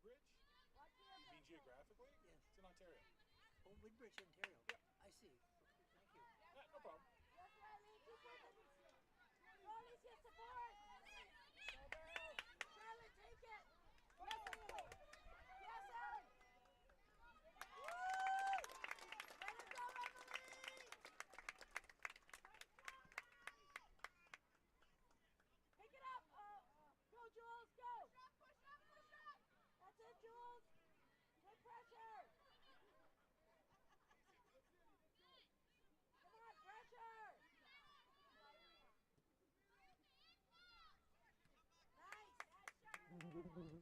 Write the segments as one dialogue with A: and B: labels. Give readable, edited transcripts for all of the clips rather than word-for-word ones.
A: Woodbridge? You mean geographically?
B: Yes.
A: It's in Ontario.
B: Oh, Woodbridge, Ontario.
A: Yeah.
B: I see. Okay, thank you.
A: No problem.
C: Rollies, get support! Charlotte, take it! Yes, Emily! Yes, Ellen! Woo! Let it go, Emily! Pick it up! Go, Jules, go! Push up, push up! That's it, Jules! Take pressure! Come on, pressure! Nice!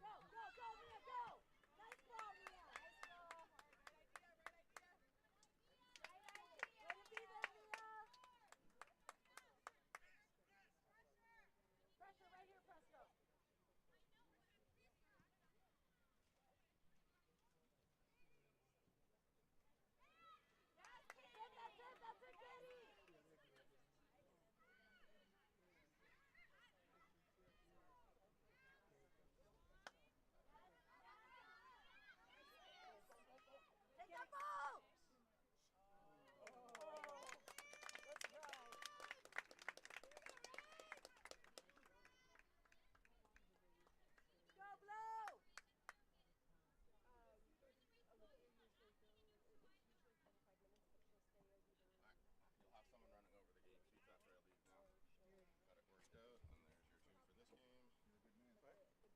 C: Go, go, go, Mia, go! Nice ball, Mia! Nice ball! Right idea! Way to be there, Mia! Pressure right here, Presto! That's it, Katie! Take that ball! Oh, good try. Go, Blue!
D: You'll have someone running over the game sheets after I leave now. Got it worked out, and there's your tune for this game.
E: You're a good man.
D: Happy to help.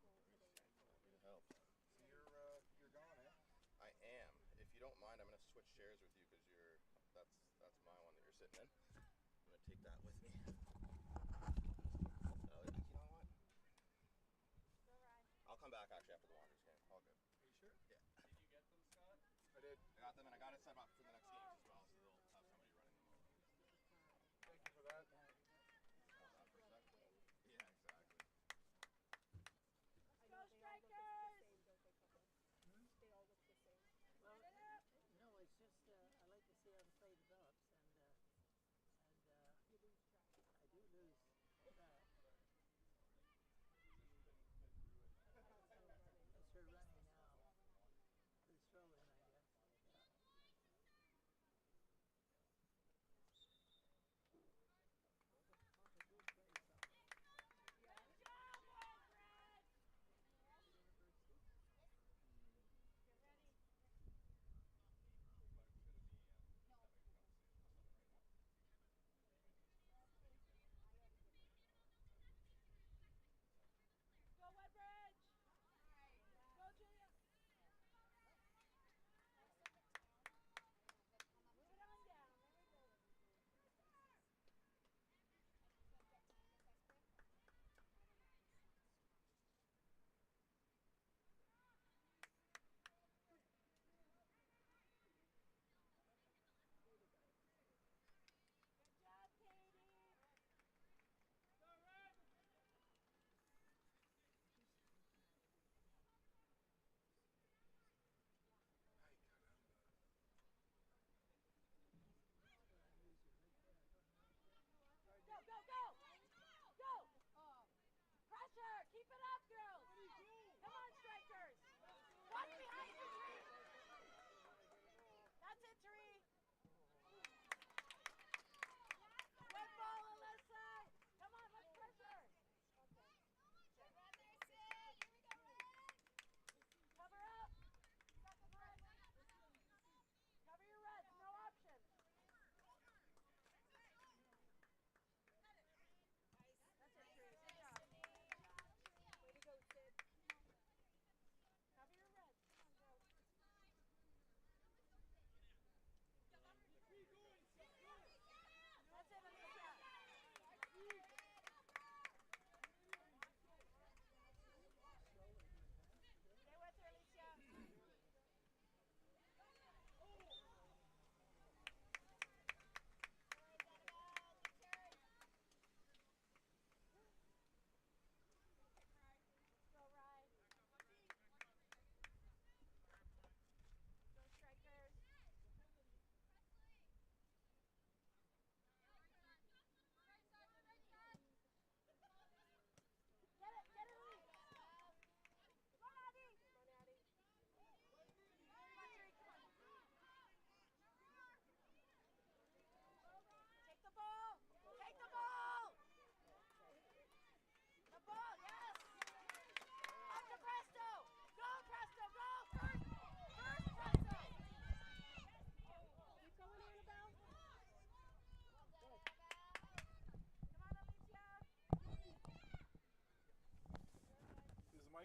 E: So you're gone, eh?
D: I am. If you don't mind, I'm going to switch chairs with you because that's my one that you're sitting in. I'm going to take that with me. You know what? I'll come back actually after the Wanderers game. All good.
E: Are you sure?
D: Yeah.
A: Did you get them, Scott?
E: I did.
D: I got them, and I got it set up for the next games as well, so they'll have somebody running them over.
E: Thank you for that.
D: Hold that for a second. Yeah, exactly.
C: Go, Strikers!
F: They all look the same.
B: Well, no, it's just I like to see how the play develops, and
F: You lose track.
B: I do lose track. It's her running now. It's throwing, I guess. Yeah.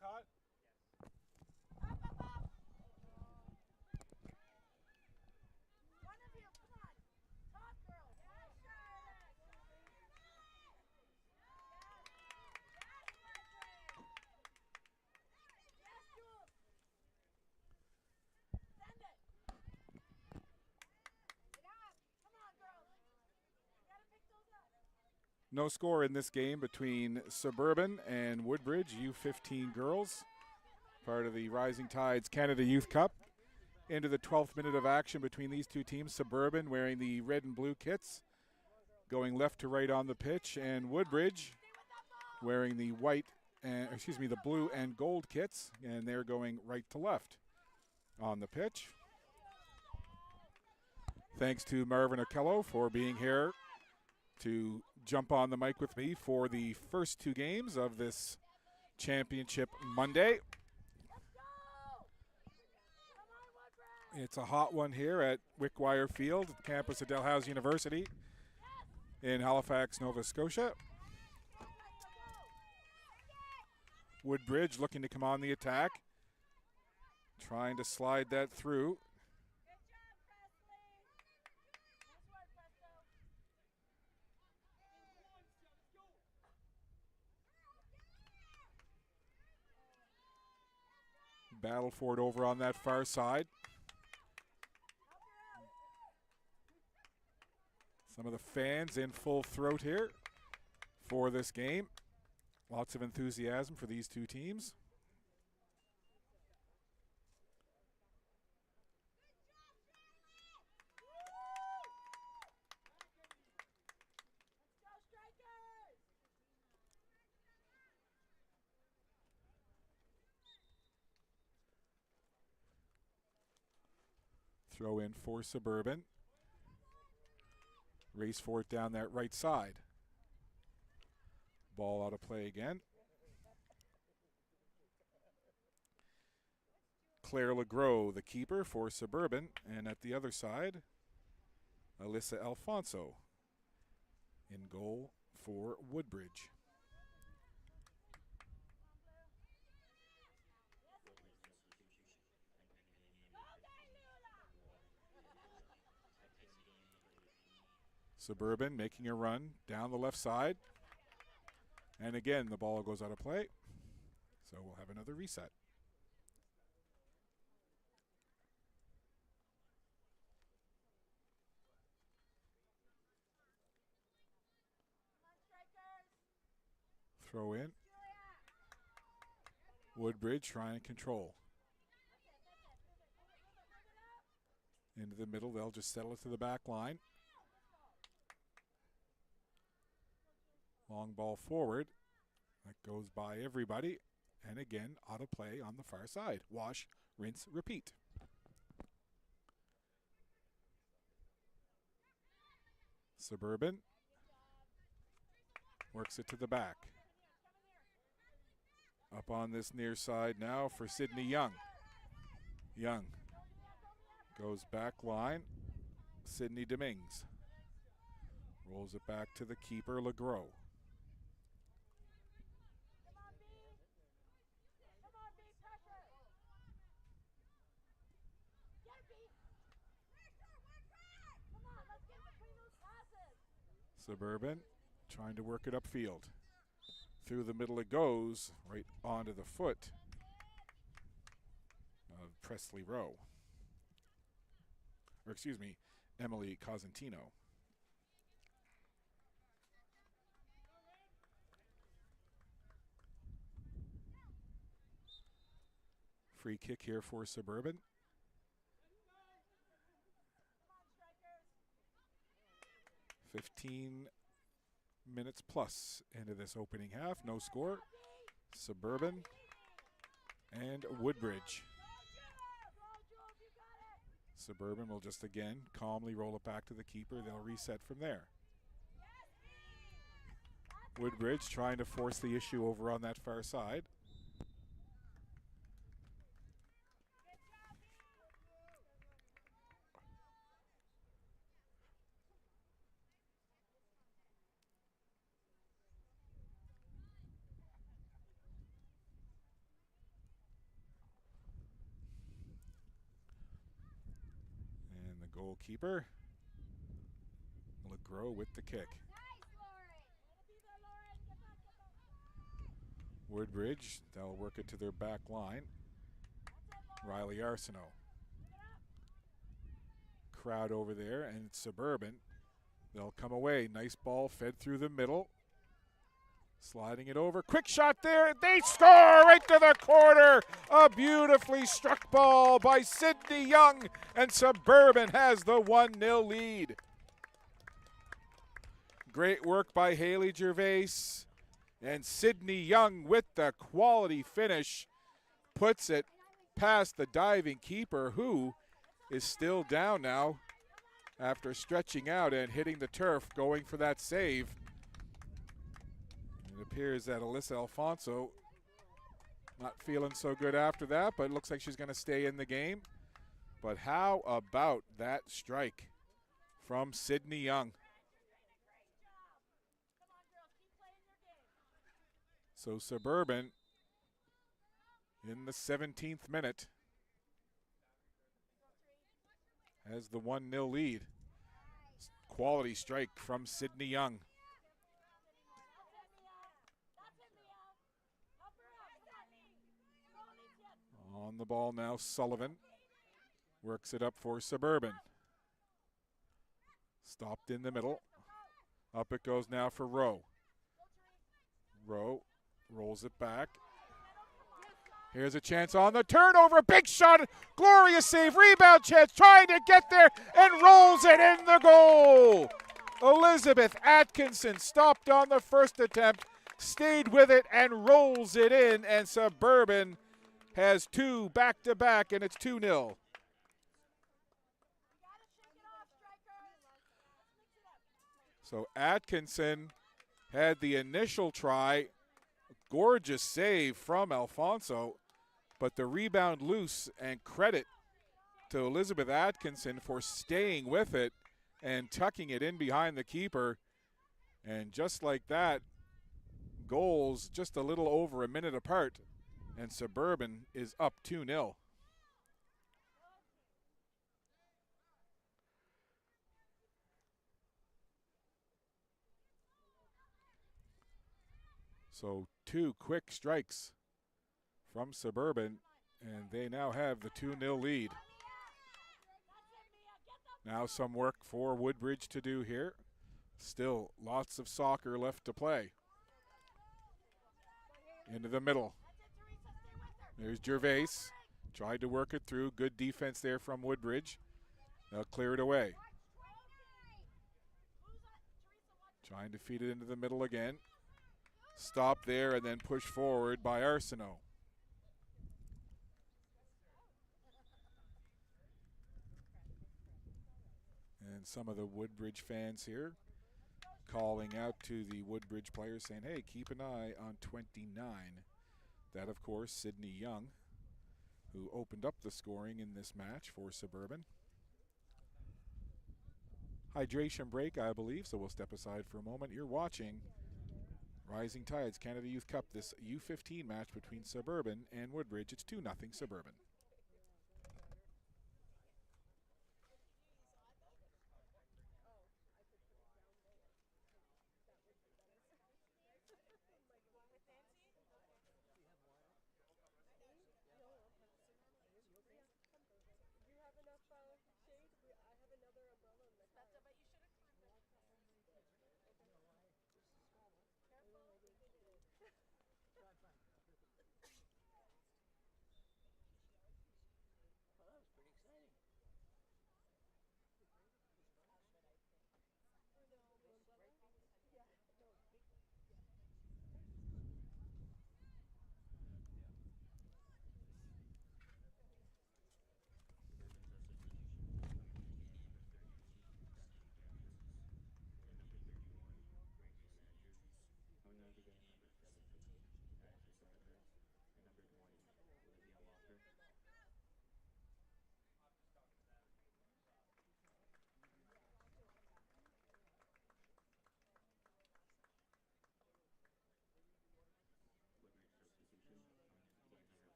A: caught?
C: Up, up, up. One of you, come on. Top girls. Yes, Charlotte. Yes, Jules. Send it. Get up. Come on, girls. You gotta pick those up.
G: No score in this game between Suburban and Woodbridge U15 girls, part of the Rising Tides Canada Youth Cup. Into the 12th minute of action between these two teams. Suburban wearing the red and blue kits, going left to right on the pitch, and Woodbridge wearing the the blue and gold kits, and they're going right to left on the pitch. Thanks to Marvin Okello for being here to jump on the mic with me for the first two games of this championship Monday. It's a hot one here at Wickwire Field, campus of Dalhousie University in Halifax, Nova Scotia. Woodbridge looking to come on the attack, trying to slide that through. Battle for it over on that far side. Some of the fans in full throat here for this game. Lots of enthusiasm for these two teams. Throw in for Suburban. Race for it down that right side. Ball out of play again. Claire Legros, the keeper for Suburban. And at the other side, Alyssa Alfonso in goal for Woodbridge. Suburban making a run down the left side. And again, the ball goes out of play. So we'll have another reset. Throw in. Woodbridge trying to control. Into the middle, they'll just settle it to the back line. Long ball forward. That goes by everybody. And again, out of play on the far side. Wash, rinse, repeat. Suburban works it to the back. Up on this near side now for Sydney Young. Young goes back line. Sydney Dominguez rolls it back to the keeper, Legros. Suburban trying to work it upfield. Through the middle it goes, right onto the foot of Presley Rowe. Or excuse me, Emily Cosentino. Free kick here for Suburban. 15 minutes plus into this opening half. No score. Suburban and Woodbridge. Suburban will just again calmly roll it back to the keeper. They'll reset from there. Woodbridge trying to force the issue over on that far side. goalkeeper. LeGros with the kick. Woodbridge, they'll work it to their back line. Riley Arsenault. Crowd over there, and Suburban. They'll come away. Nice ball fed through the middle. Sliding it over. Quick shot there. They score right to the corner. A beautifully struck ball by Sydney Young, and Suburban has the 1-0 lead. Great work by Haley Gervais, and Sydney Young with the quality finish puts it past the diving keeper, who is still down now after stretching out and hitting the turf, going for that save. It appears that Alyssa Alfonso not feeling so good after that, but it looks like she's going to stay in the game. But how about that strike from Sydney Young? So Suburban in the 17th minute has the 1-0 lead. Quality strike from Sydney Young. On the ball now, Sullivan works it up for Suburban. Stopped in the middle. Up it goes now for Rowe. Rowe rolls it back. Here's a chance on the turnover. Big shot. Glorious save. Rebound chance. Trying to get there and rolls it in the goal. Elizabeth Atkinson stopped on the first attempt, stayed with it, and rolls it in. And Suburban has two back-to-back, and it's 2-0. So Atkinson had the initial try. Gorgeous save from Alfonso, but the rebound loose, and credit to Elizabeth Atkinson for staying with it and tucking it in behind the keeper. And just like that, goals just a little over a minute apart, and Suburban is up 2-0. So two quick strikes from Suburban, and they now have the 2-0 lead. Now some work for Woodbridge to do here. Still lots of soccer left to play. Into the middle. There's Gervais. Tried to work it through. Good defense there from Woodbridge. They'll clear it away. Trying to feed it into the middle again. Stop there and then push forward by Arsenault. And some of the Woodbridge fans here calling out to the Woodbridge players saying, hey, keep an eye on 29. That, of course, Sydney Young, who opened up the scoring in this match for Suburban. Hydration break, I believe, so we'll step aside for a moment. You're watching Rising Tides Canada Youth Cup, this U15 match between Suburban and Woodbridge. It's 2-0 Suburban.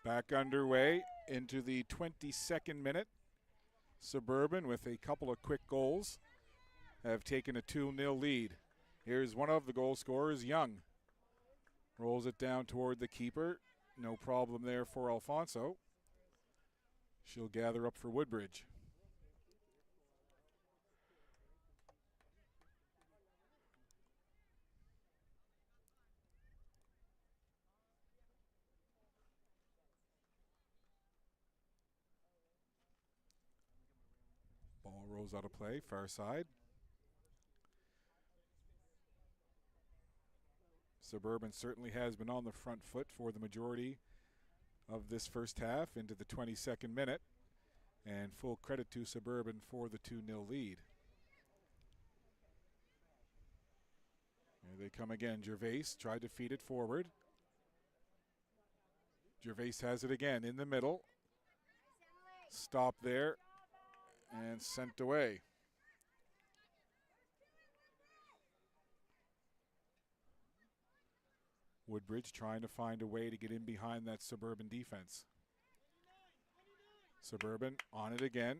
G: Back underway into the 22nd minute. Suburban, with a couple of quick goals, have taken a 2-0 lead. Here's one of the goal scorers, Young. Rolls it down toward the keeper. No problem there for Alfonso. She'll gather up for Woodbridge. Ball rolls out of play, far side. Suburban certainly has been on the front foot for the majority of this first half into the 22nd minute. And full credit to Suburban for the 2-0 lead. Here they come again. Gervais tried to feed it forward. Gervais has it again in the middle. Stop there and sent away. Woodbridge trying to find a way to get in behind that Suburban defense. Suburban on it again.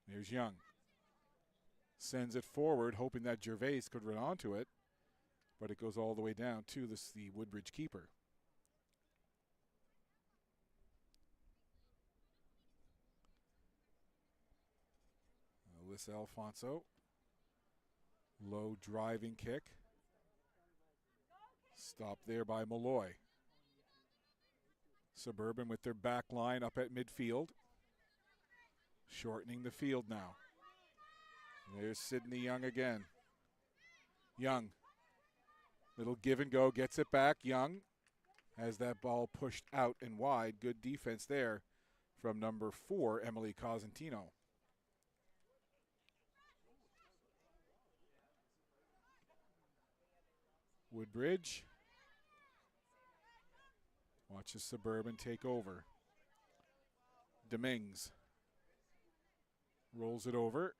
G: There's Young. Sends it forward, hoping that Gervais could run onto it, but it goes all the way down to the Woodbridge keeper. Alyssa Alfonso. Low driving kick. Stopped there by Malloy. Suburban with their back line up at midfield. Shortening the field now. There's Sydney Young again. Young. Little give and go, gets it back. Young has that ball pushed out and wide. Good defense there from number 4, Emily Cosentino. Woodbridge watches Suburban take over. Demings rolls it over.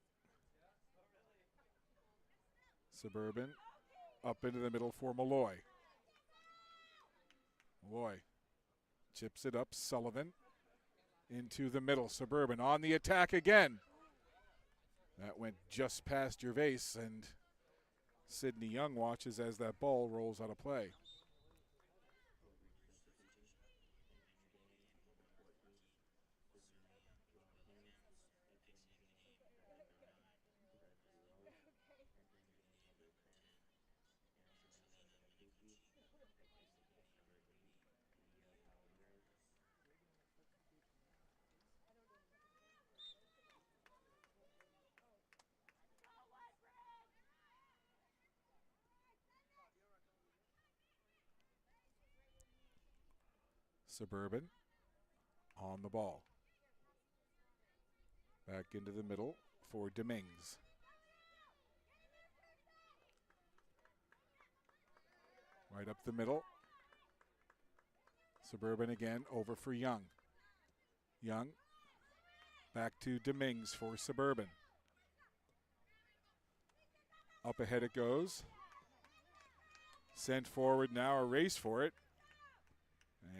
G: Suburban up into the middle for Malloy. Malloy chips it up. Sullivan into the middle. Suburban on the attack again. That went just past Gervais, and Sydney Young watches as that ball rolls out of play. Suburban on the ball. Back into the middle for Demings. Right up the middle. Suburban again over for Young. Young back to Demings for Suburban. Up ahead it goes. Sent forward now, a race for it.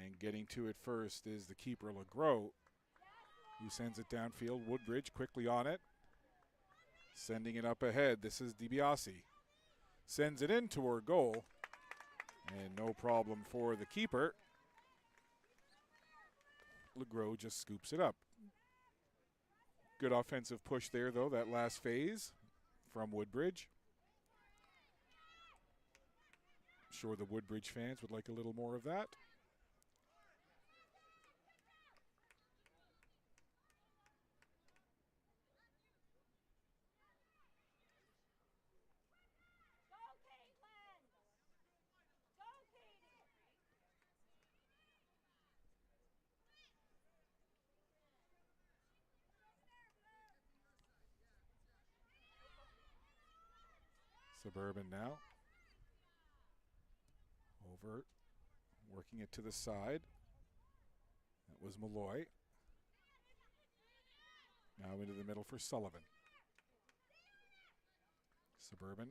G: And getting to it first is the keeper, LeGros, who sends it downfield. Woodbridge quickly on it. Sending it up ahead. This is DiBiase. Sends it in toward goal. And no problem for the keeper. LeGros just scoops it up. Good offensive push there, though, that last phase from Woodbridge. I'm sure the Woodbridge fans would like a little more of that. Suburban now. Over, working it to the side. That was Malloy. Now into the middle for Sullivan. Suburban.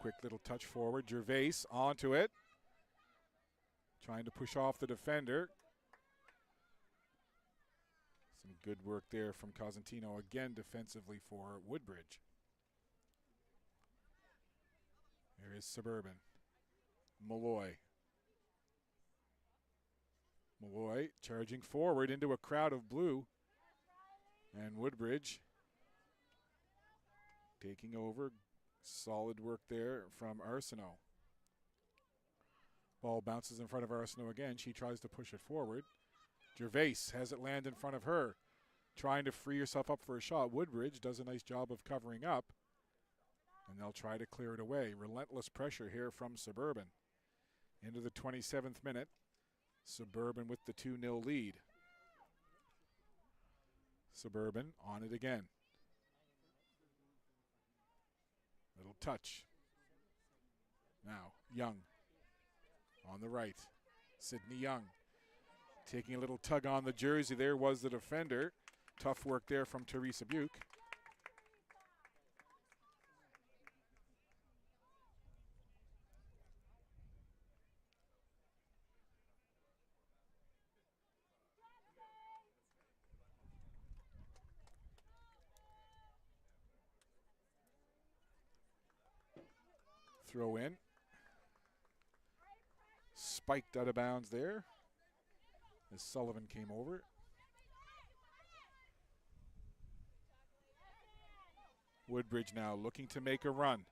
G: Quick little touch forward. Gervais onto it. trying to push off the defender. Some good work there from Cosentino again defensively for Woodbridge. There is Suburban. Malloy. Malloy charging forward into a crowd of blue. And Woodbridge taking over. Solid work there from Arsenault. Ball bounces in front of Arsenault again. She tries to push it forward. Gervais has it land in front of her, trying to free herself up for a shot. Woodbridge does a nice job of covering up, and they'll try to clear it away. Relentless pressure here from Suburban. Into the 27th minute. Suburban with the 2-0 lead. Suburban on it again. Little touch. Now, Young on the right. Sydney Young taking a little tug on the jersey. There was the defender. Tough work there from Teresa Buke. Throw in. Spiked out of bounds there as Sullivan came over. Woodbridge now looking to make a run.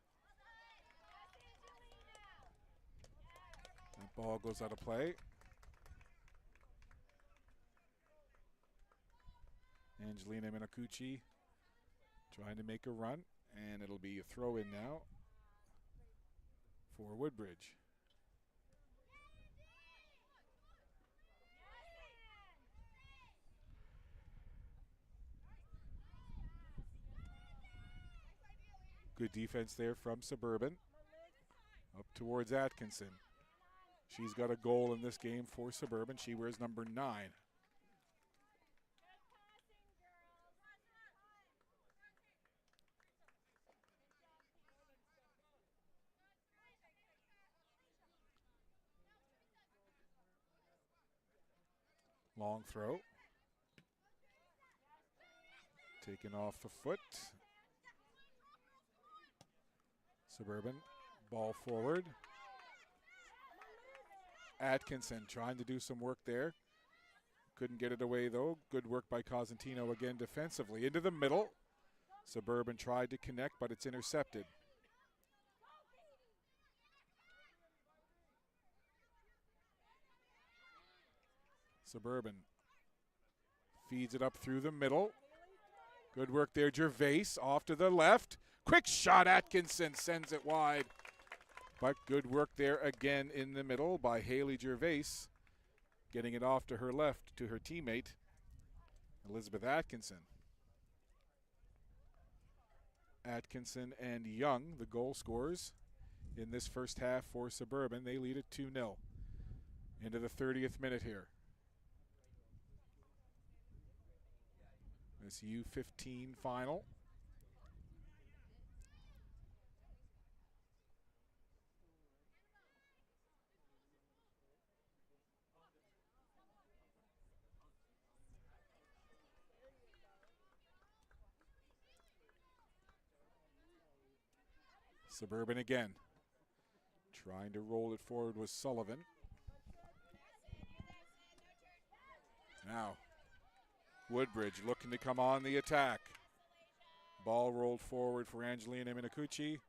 G: That ball goes out of play. Angelina Minacucci trying to make a run, and it'll be a throw in now for Woodbridge. Good defense there from Suburban. Up towards Atkinson. She's got a goal in this game for Suburban. She wears number 9. Long throw. Taken off the foot. Suburban, ball forward. Atkinson trying to do some work there. Couldn't get it away though. Good work by Cosentino again defensively. Into the middle. Suburban tried to connect, but it's intercepted. Suburban feeds it up through the middle. Good work there, Gervais off to the left. Quick shot, Atkinson sends it wide. But good work there again in the middle by Haley Gervais. Getting it off to her left to her teammate, Elizabeth Atkinson. Atkinson and Young, the goal scorers in this first half for Suburban. They lead it 2-0 into the 30th minute here. This U15 final. Suburban again. Trying to roll it forward was Sullivan. Now, Woodbridge looking to come on the attack. Ball rolled forward for Angelina Minacucci.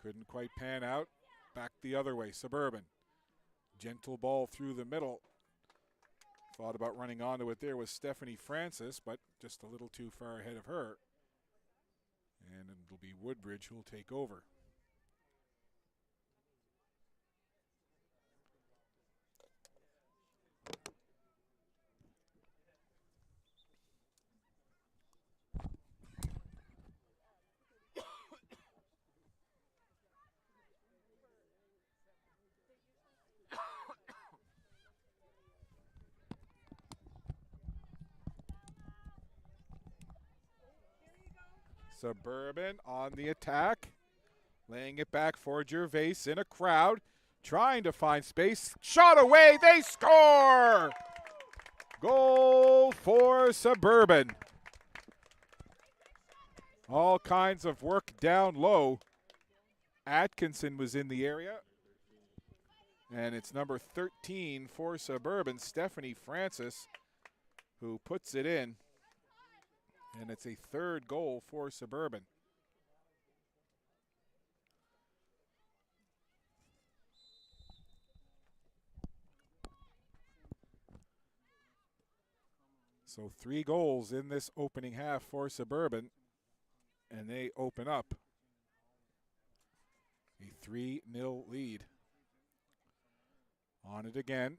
G: Couldn't quite pan out. Back the other way, Suburban. Gentle ball through the middle. Thought about running onto it there was Stephanie Francis, but just a little too far ahead of her. And it'll be Woodbridge who'll take over. Suburban on the attack. Laying it back for Gervais in a crowd. trying to find space. Shot away, they score! Goal for Suburban. All kinds of work down low. Atkinson was in the area. And it's number 13 for Suburban, Stephanie Francis, who puts it in. And it's a third goal for Suburban. So 3 goals in this opening half for Suburban, and they open up a 3-0 lead. On it again.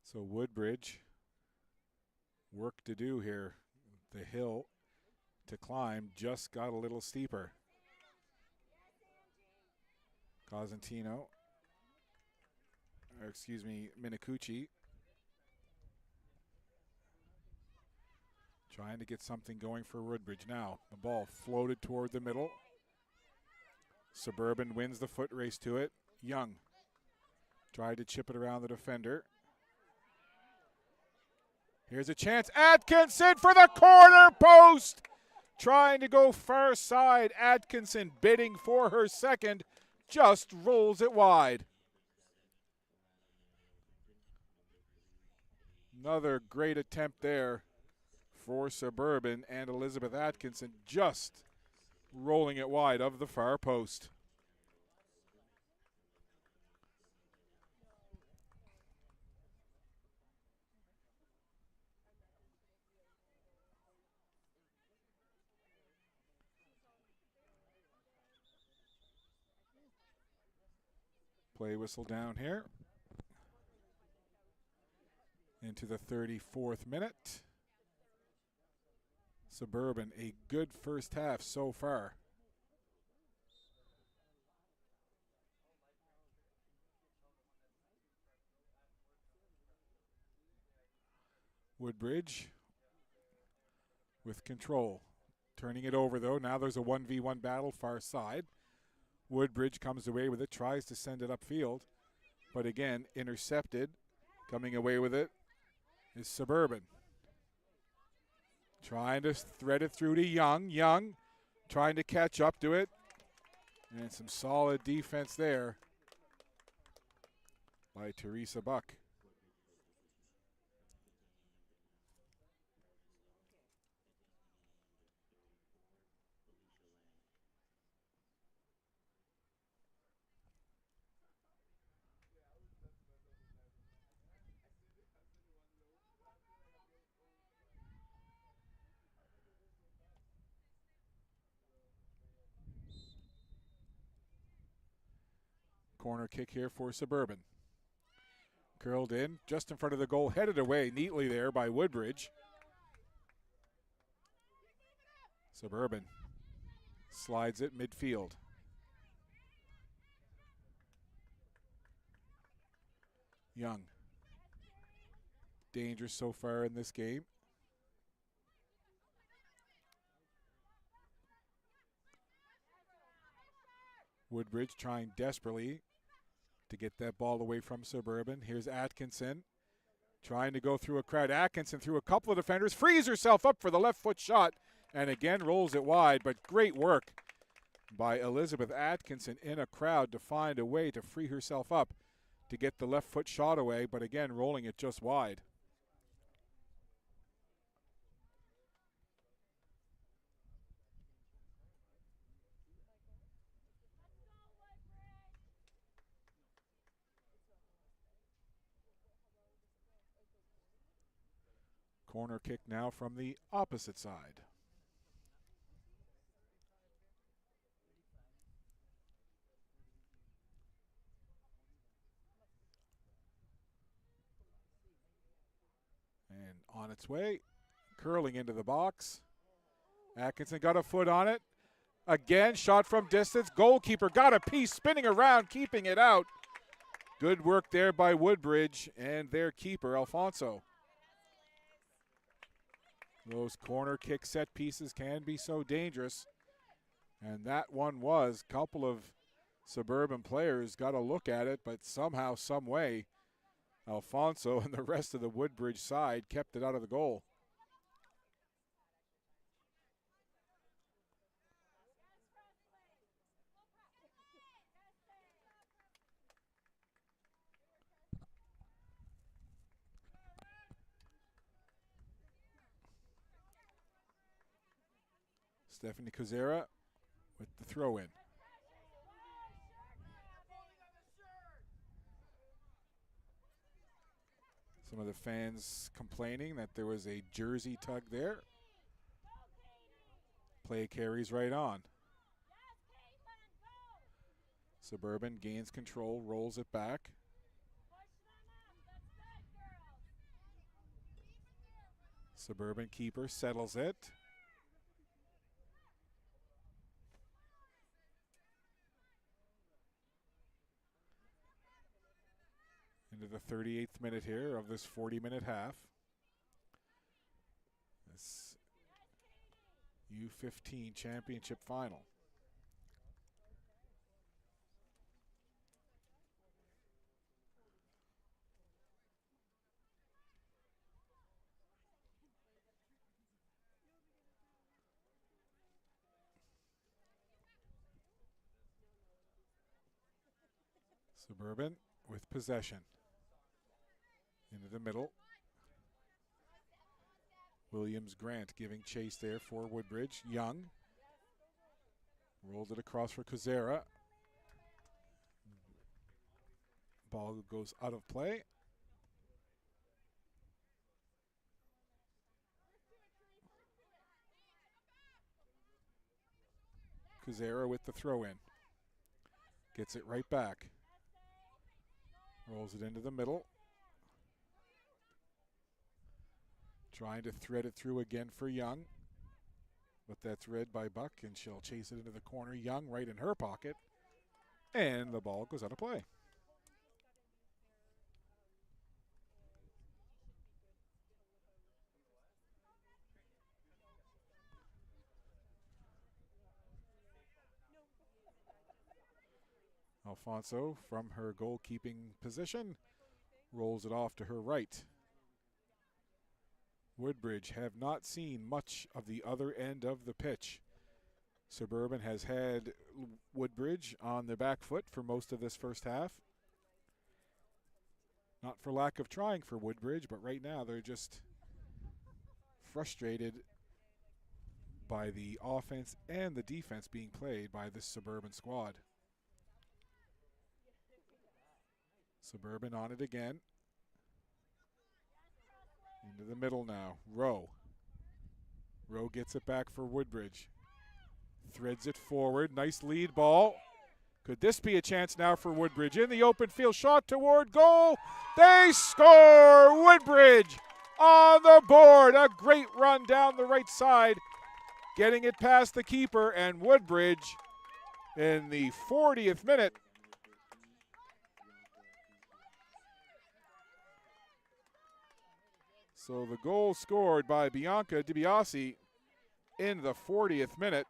G: So Woodbridge, work to do here. The hill to climb just got a little steeper. Cosentino, or excuse me, Minicucci, trying to get something going for Woodbridge now. The ball floated toward the middle. Suburban wins the foot race to it. Young tried to chip it around the defender. Here's a chance. Atkinson for the corner post. Trying to go far side. Atkinson bidding for her second. Just rolls it wide. Another great attempt there for Suburban, and Elizabeth Atkinson just rolling it wide of the far post. Play whistle down here. Into the 34th minute. Suburban, a good first half so far. Woodbridge with control. Turning it over though. Now there's a 1v1 battle far side. Woodbridge comes away with it, tries to send it upfield, but again, intercepted. Coming away with it is Suburban. Trying to thread it through to Young. Young trying to catch up to it. And some solid defense there by Teresa Buck. Corner kick here for Suburban. Curled in, just in front of the goal, headed away neatly there by Woodbridge. Suburban slides it midfield. Young. Dangerous so far in this game. Woodbridge trying desperately to get that ball away from Suburban. Here's Atkinson trying to go through a crowd. Atkinson through a couple of defenders, frees herself up for the left foot shot, and again rolls it wide, but great work by Elizabeth Atkinson in a crowd to find a way to free herself up to get the left foot shot away, but again rolling it just wide. Corner kick now from the opposite side. And on its way curling into the box. Atkinson got a foot on it. Again, shot from distance. Goalkeeper got a piece, spinning around, keeping it out. Good work there by Woodbridge and their keeper, Alfonso. Those corner kick set pieces can be so dangerous. And that one was. A couple of Suburban players got a look at it, but somehow, some way, Alfonso and the rest of the Woodbridge side kept it out of the goal. Stephanie Kuzera with the throw-in. Some of the fans complaining that there was a jersey tug there. Play carries right on. Suburban gains control, rolls it back. Suburban keeper settles it. Into the 38th minute here of this 40-minute half. This U15 championship final. Suburban with possession. Into the middle. Williams Grant giving chase there for Woodbridge. Young rolled it across for Kuzera. Ball goes out of play. Kuzera with the throw in. Gets it right back. Rolls it into the middle. Trying to thread it through again for Young. But that's read by Buck, and she'll chase it into the corner. Young right in her pocket. And the ball goes out of play. Alfonso, from her goalkeeping position, rolls it off to her right. Woodbridge have not seen much of the other end of the pitch. Suburban has had Woodbridge on their back foot for most of this first half. Not for lack of trying for Woodbridge, but right now they're just frustrated by the offense and the defense being played by this Suburban squad. Suburban on it again. Into the middle now. Rowe. Rowe gets it back for Woodbridge. Threads it forward. Nice lead ball. Could this be a chance now for Woodbridge? In the open field, shot toward goal. They score! Woodbridge on the board. A great run down the right side. Getting it past the keeper, and Woodbridge in the 40th minute. So the goal scored by Bianca DiBiase in the 40th minute.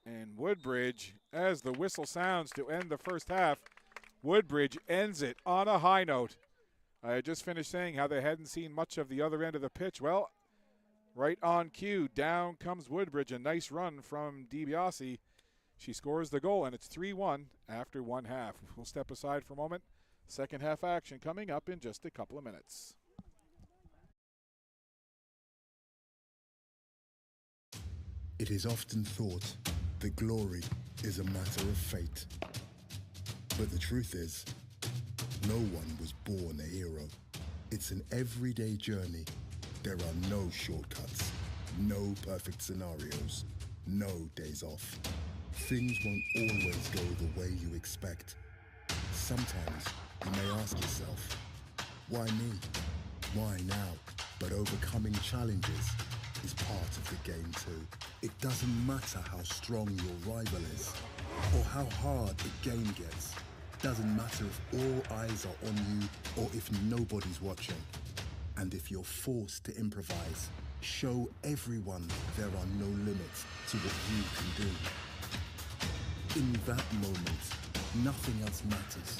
G: And Woodbridge, as the whistle sounds to end the first half, Woodbridge ends it on a high note. I had just finished saying how they hadn't seen much of the other end of the pitch. Well, right on cue, down comes Woodbridge. A nice run from DiBiase. She scores the goal, and it's 3-1 after one half. We'll step aside for a moment. Second half action coming up in just a couple of minutes.
H: It is often thought that glory is a matter of fate. But the truth is, no one was born a hero. It's an everyday journey. There are no shortcuts, no perfect scenarios, no days off. Things won't always go the way you expect. Sometimes you may ask yourself, why me? Why now? But overcoming challenges is part of the game too. It doesn't matter how strong your rival is or how hard the game gets. Doesn't matter if all eyes are on you or if nobody's watching. And if you're forced to improvise, show everyone there are no limits to what you can do. In that moment, nothing else matters.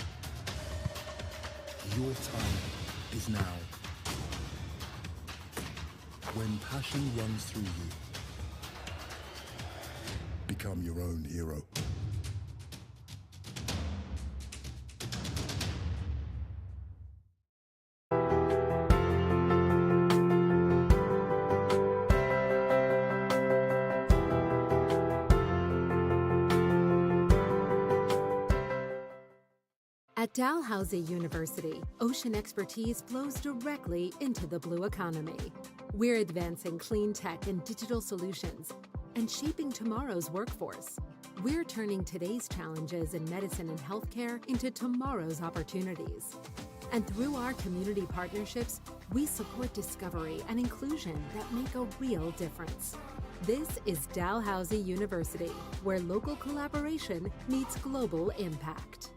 H: Your time is now. When passion runs through you, become your own hero.
I: At Dalhousie University, ocean expertise flows directly into the blue economy. We're advancing clean tech and digital solutions and shaping tomorrow's workforce. We're turning today's challenges in medicine and healthcare into tomorrow's opportunities. And through our community partnerships, we support discovery and inclusion that make a real difference. This is Dalhousie University, where local collaboration meets global impact.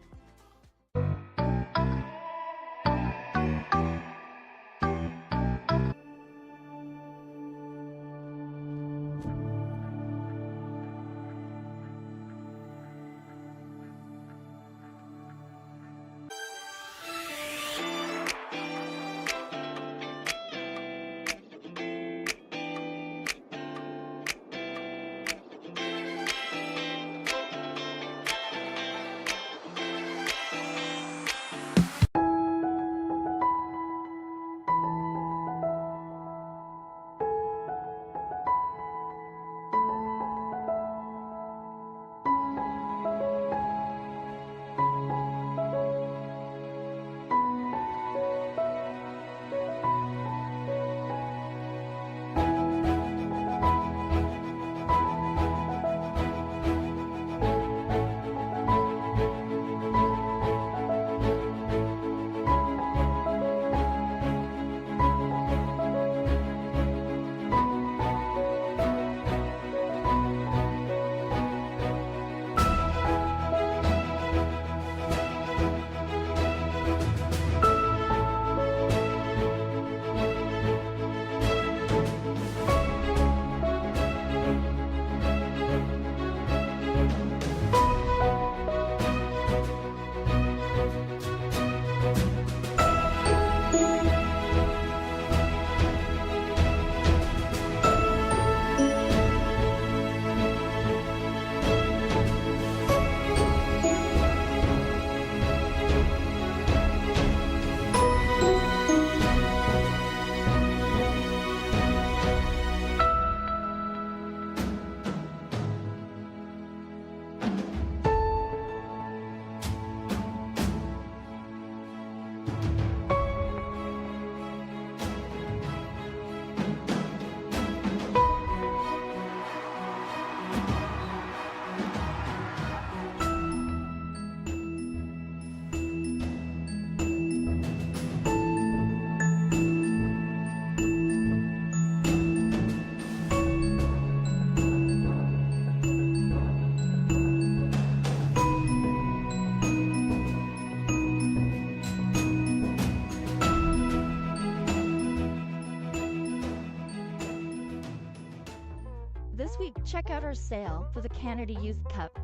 J: This week, check out our sale for the Canada Youth Cup.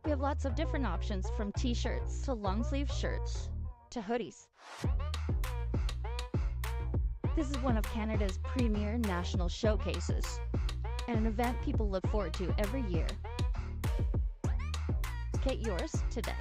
J: We have lots of different options, from t-shirts to long-sleeve shirts to hoodies. This is one of Canada's premier national showcases and an event people look forward to every year. Get yours today.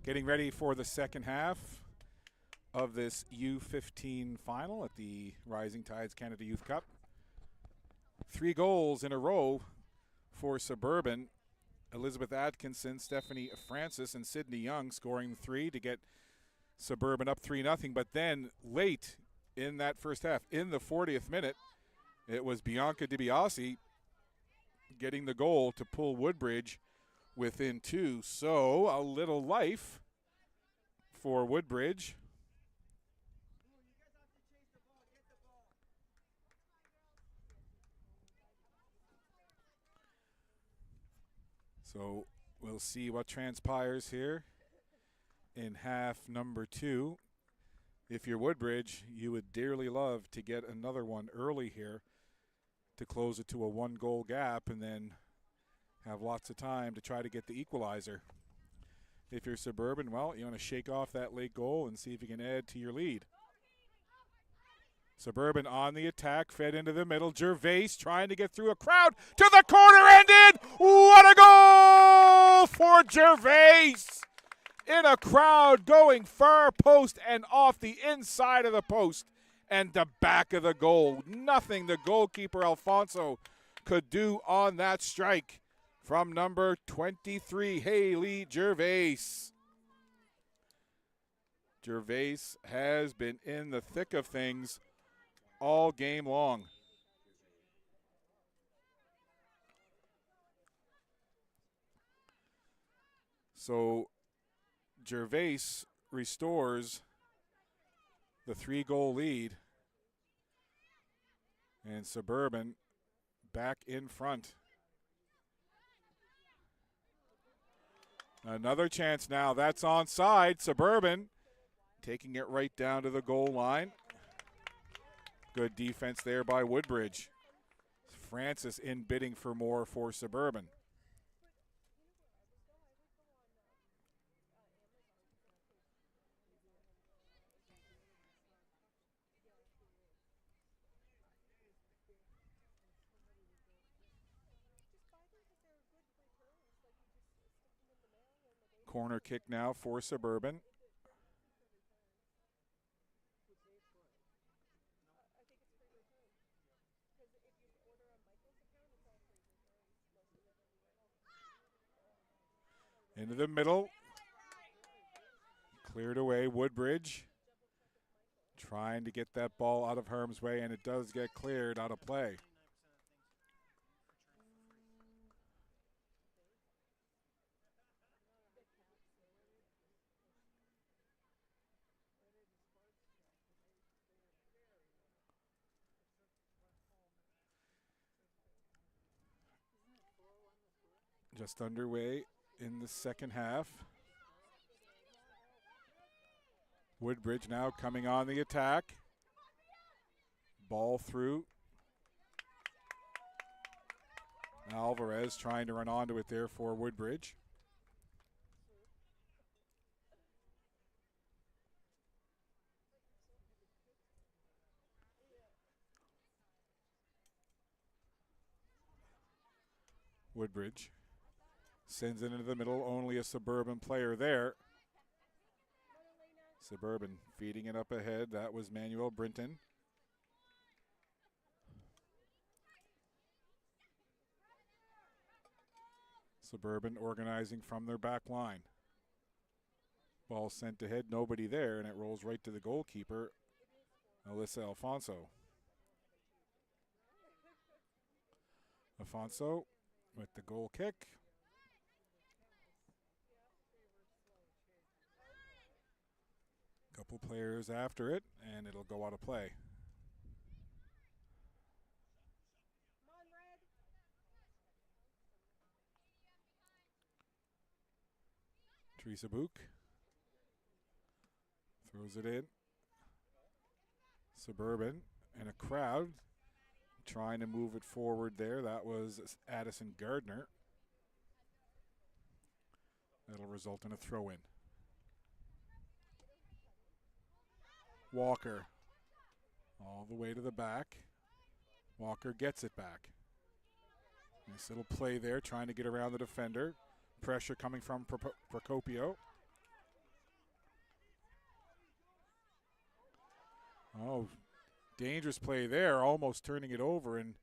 G: Getting ready for the second half of this U15 final at the Rising Tides Canada Youth Cup. 3 goals in a row for Suburban. Elizabeth Atkinson, Stephanie Francis, and Sydney Young scoring 3 to get Suburban up 3-0. But then late in that first half, in the 40th minute, it was Bianca DiBiase getting the goal to pull Woodbridge within 2. So a little life for Woodbridge. So we'll see what transpires here in half number 2. If you're Woodbridge, you would dearly love to get another one early here to close it to a 1-goal gap and then have lots of time to try to get the equalizer. If you're Suburban, well, you want to shake off that late goal and see if you can add to your lead. Suburban on the attack, fed into the middle. Gervais trying to get through a crowd to the corner and in. What a goal for Gervais! In a crowd going far post and off the inside of the post and the back of the goal. Nothing the goalkeeper Alfonso could do on that strike from number 23, Haley Gervais. Gervais has been in the thick of things all game long. So Gervais restores the 3-goal lead, and Suburban back in front. Another chance now. That's onside. Suburban taking it right down to the goal line. Good defense there by Woodbridge. Francis in bidding for more for Suburban. Corner kick now for Suburban. Into the middle. Cleared away. Woodbridge trying to get that ball out of harm's way, and it does get cleared out of play. Just underway in the second half. Woodbridge now coming on the attack. Ball through. Alvarez trying to run onto it there for Woodbridge. Woodbridge sends it into the middle, only a Suburban player there. Suburban feeding it up ahead. That was Manuel Brinton. Suburban organizing from their back line. Ball sent ahead, nobody there, and it rolls right to the goalkeeper, Alyssa Alfonso. Alfonso with the goal kick. Couple players after it, and it'll go out of play. Teresa Book throws it in. Suburban and a crowd trying to move it forward there. That was Addison Gardner. That'll result in a throw-in. Walker all the way to the back. Walker gets it back. Nice little play there, trying to get around the defender. Pressure coming from Procopio. Oh, dangerous play there, almost turning it over and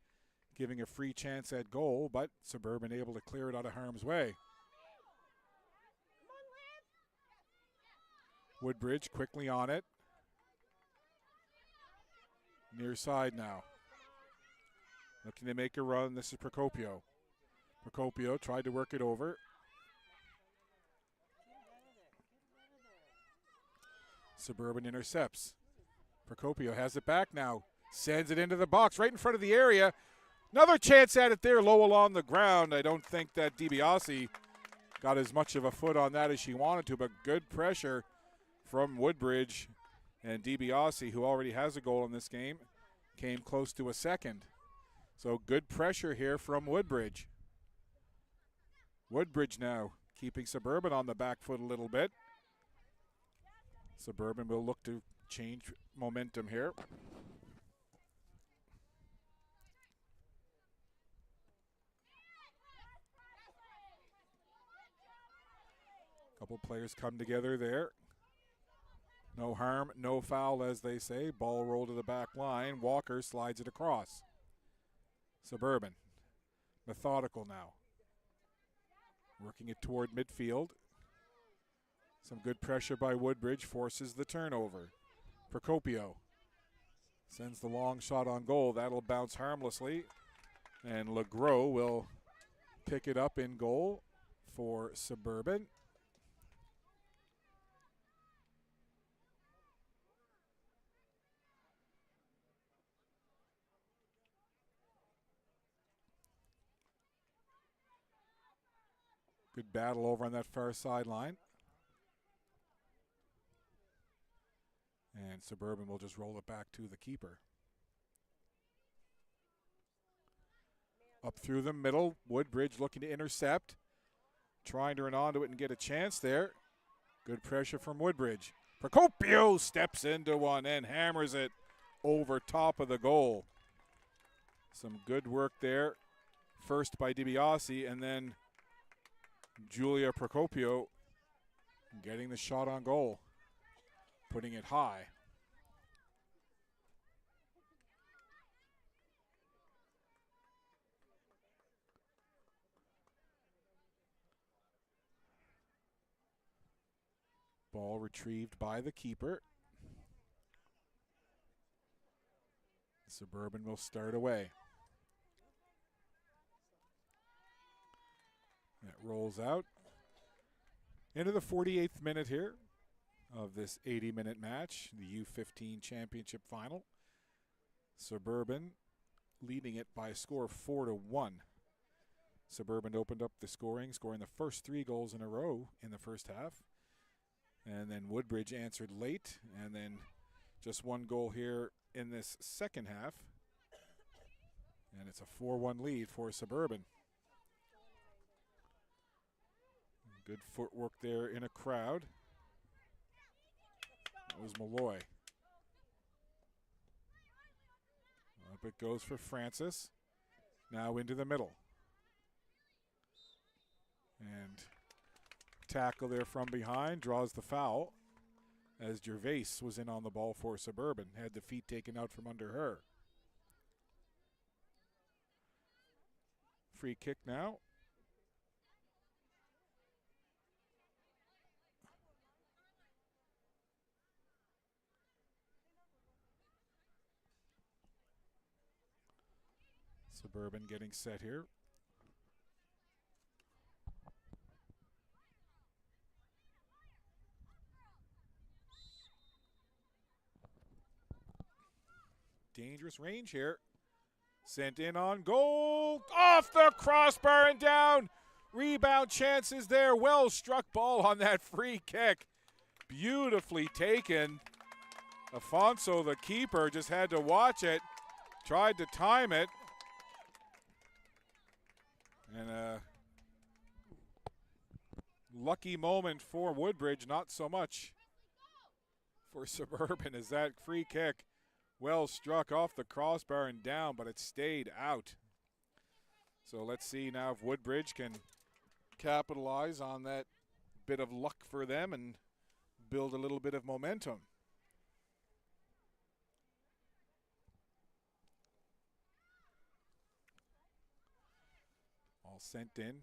G: giving a free chance at goal, but Suburban able to clear it out of harm's way. Woodbridge quickly on it. Near side now. Looking to make a run. This is Procopio. Procopio tried to work it over. Suburban intercepts. Procopio has it back now. Sends it into the box right in front of the area. Another chance at it there, low along the ground. I don't think that DiBiase got as much of a foot on that as she wanted to, but good pressure from Woodbridge. And DiBiase, who already has a goal in this game, came close to a second. So good pressure here from Woodbridge. Woodbridge now keeping Suburban on the back foot a little bit. Suburban will look to change momentum here. Couple players come together there. No harm, no foul, as they say. Ball rolled to the back line. Walker slides it across. Suburban, methodical now. Working it toward midfield. Some good pressure by Woodbridge forces the turnover. Procopio sends the long shot on goal. That'll bounce harmlessly. And LeGros will pick it up in goal for Suburban. Good battle over on that far sideline. And Suburban will just roll it back to the keeper. Up through the middle, Woodbridge looking to intercept. Trying to run onto it and get a chance there. Good pressure from Woodbridge. Procopio steps into one and hammers it over top of the goal. Some good work there. First by DiBiase and then Julia Procopio getting the shot on goal, putting it high. Ball retrieved by the keeper. Suburban will start away. That rolls out into the 48th minute here of this 80-minute match, the U15 championship final. Suburban leading it by a score of 4-1. Suburban opened up the scoring the first 3 goals in a row in the first half. And then Woodbridge answered late, and then just 1 goal here in this second half. And it's a 4-1 lead for Suburban. Good footwork there in a crowd. That was Malloy. Up it goes for Francis. Now into the middle. And tackle there from behind, draws the foul as Gervais was in on the ball for Suburban. Had the feet taken out from under her. Free kick now. Suburban getting set here. Dangerous range here. Sent in on goal. Off the crossbar and down. Rebound chances there. Well struck ball on that free kick. Beautifully taken. Afonso, the keeper, just had to watch it. Tried to time it. And a lucky moment for Woodbridge, not so much for Suburban, as that free kick well struck off the crossbar and down, but it stayed out. So let's see now if Woodbridge can capitalize on that bit of luck for them and build a little bit of momentum. Ball sent in.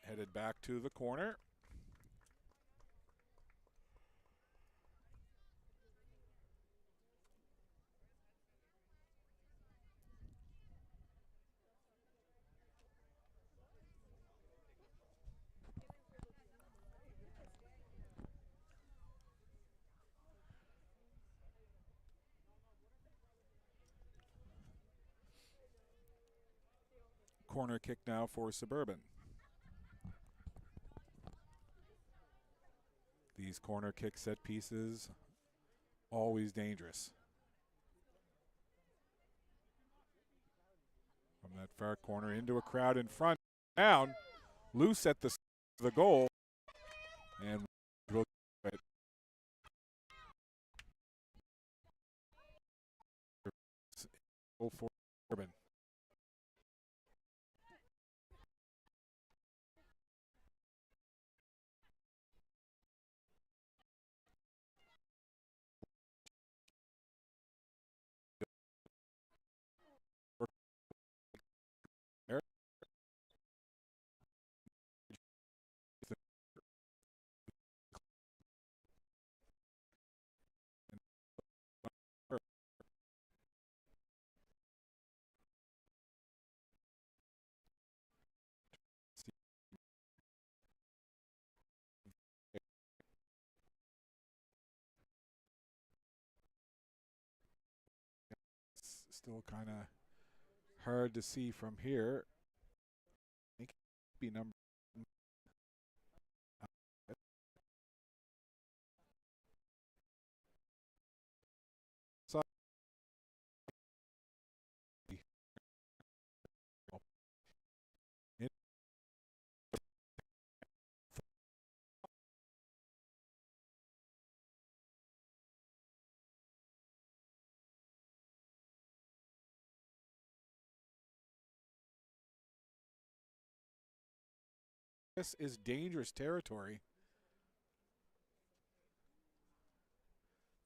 G: Headed back to the corner. Corner kick now for Suburban. These corner kick set pieces, always dangerous. From that far corner into a crowd in front. Down, loose at the goal. And will it. Goal for Suburban. Still kind of hard to see from here. I think it could be number. This is dangerous territory.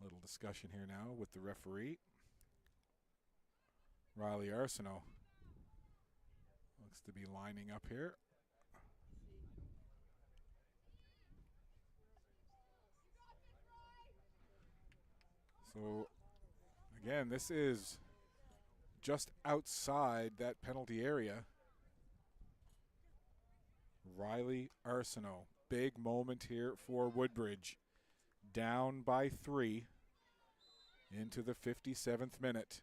G: Little discussion here now with the referee. Riley Arsenault looks to be lining up here. So, again, this is just outside that penalty area. Riley Arsenault, big moment here for Woodbridge. Down by 3 into the 57th minute.